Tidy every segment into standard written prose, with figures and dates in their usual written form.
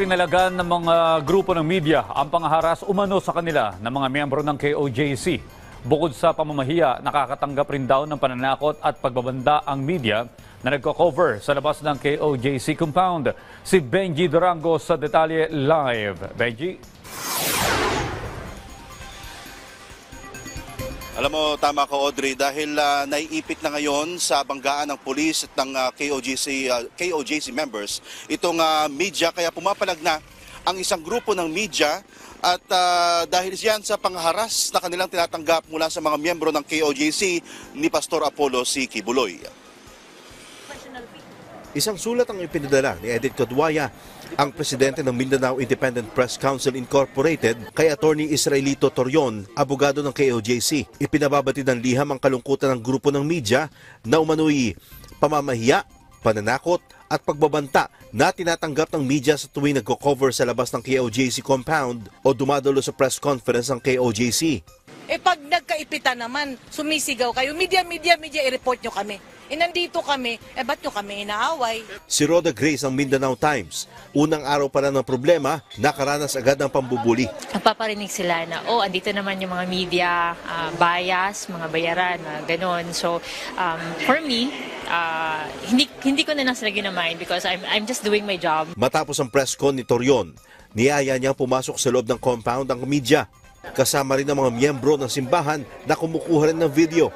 Pinalagan ng mga grupo ng media ang pangharas umano sa kanila ng mga miyembro ng KOJC. Bukod sa pamamahiya, nakakatanggap rin daw ng pananakot at pagbabanda ang media na nagko-cover sa labas ng KOJC compound. Si Benji Durango sa Detalye Live. Benji? Alam mo, tama ka Audrey, dahil naiipit na ngayon sa banggaan ng pulis at ng KOJC members itong media, kaya pumapalag na ang isang grupo ng media at dahil yan sa pangharas na kanilang tinatanggap mula sa mga miyembro ng KOJC ni Pastor Apollo C. Kibuloy. Isang sulat ang ipinadala ni Edith Codwaya, ang presidente ng Mindanao Independent Press Council Incorporated, kay Attorney Israelito Torion, abogado ng KOJC. Ipinababati ng liham ang kalungkutan ng grupo ng media na umano'y pamamahiya, pananakot at pagbabanta na tinatanggap ng media sa tuwing nagko-cover sa labas ng KOJC compound o dumadalo sa press conference ng KOJC. Pag nagkaipitan naman, sumisigaw kayo, media, i-report nyo kami. Nandito kami, ba't nyo kami inaaway? Si Rhoda Grace ng Mindanao Times, unang araw pa lang ng problema, nakaranas agad ng pambubuli. Napaparinig sila na, andito naman yung mga media, bias, mga bayaran, ganon. So, for me, hindi ko na nasa ginamind because I'm just doing my job. Matapos ang press con ni Torion, niyaya niyang pumasok sa loob ng compound ang media. Kasama rin ang mga miyembro ng simbahan na kumukuha rin ng video.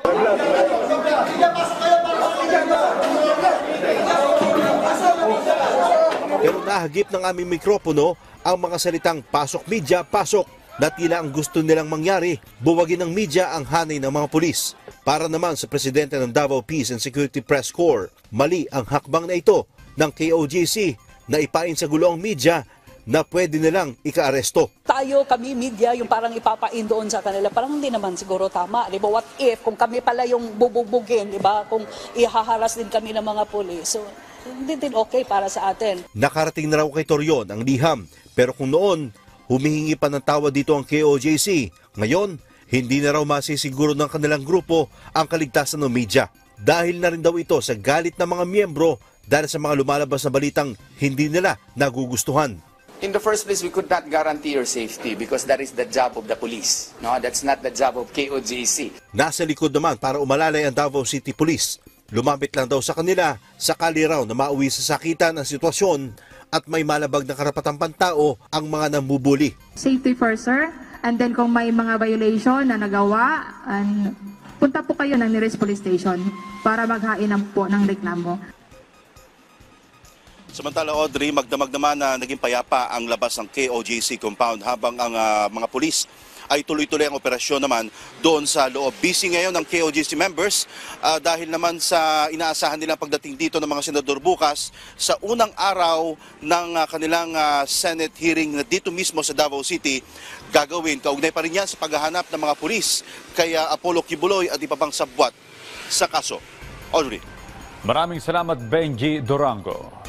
Pero nahagip ng aming mikropono ang mga salitang "pasok media, pasok", na tila ang gusto nilang mangyari, buwagin ng media ang hanay ng mga pulis. Para naman sa presidente ng Davao Peace and Security Press Corps, mali ang hakbang na ito ng KOJC na ipain sa gulo ang media na pwede nilang ika-aresto. Kami media, yung parang ipapain doon sa kanila, parang hindi naman siguro tama. Di ba? What if, kung kami pala yung bubugbugin, di ba? Kung ihaharas din kami ng mga pulis. So, hindi din okay para sa atin. Nakarating na raw kay Torion ang liham, pero kung noon, humihingi pa ng tawad dito ang KOJC. Ngayon, hindi na raw masisiguro ng kanilang grupo ang kaligtasan ng media. Dahil na rin daw ito sa galit ng mga miyembro dahil sa mga lumalabas na balitang hindi nila nagugustuhan. In the first place, we could not guarantee your safety because that is the job of the police. No, that's not the job of KOJC. Nasa likod naman para umalalay ang Davao City Police. Lumapit lang daw sa kanila, sakali raw na mauwi sa sakitan ang sitwasyon at may malabag na karapatang pantao ang mga nambubuli. Safety first, sir. And then kung may mga violation na nagawa, punta po kayo ng nearest police station para maghain po ng reklamo. Samantala Audrey, magdamag naman na naging payapa ang labas ng KOJC compound habang ang mga pulis ay tuloy-tuloy ang operasyon naman doon sa loob. Busy ngayon ng KOJC members dahil naman sa inaasahan nilang pagdating dito ng mga senador bukas sa unang araw ng kanilang Senate hearing na dito mismo sa Davao City gagawin. Kaugnay pa rin yan sa paghahanap ng mga pulis kaya Apollo Kibuloy at iba pang sabwat sa kaso. Audrey. Maraming salamat, Benji Durango.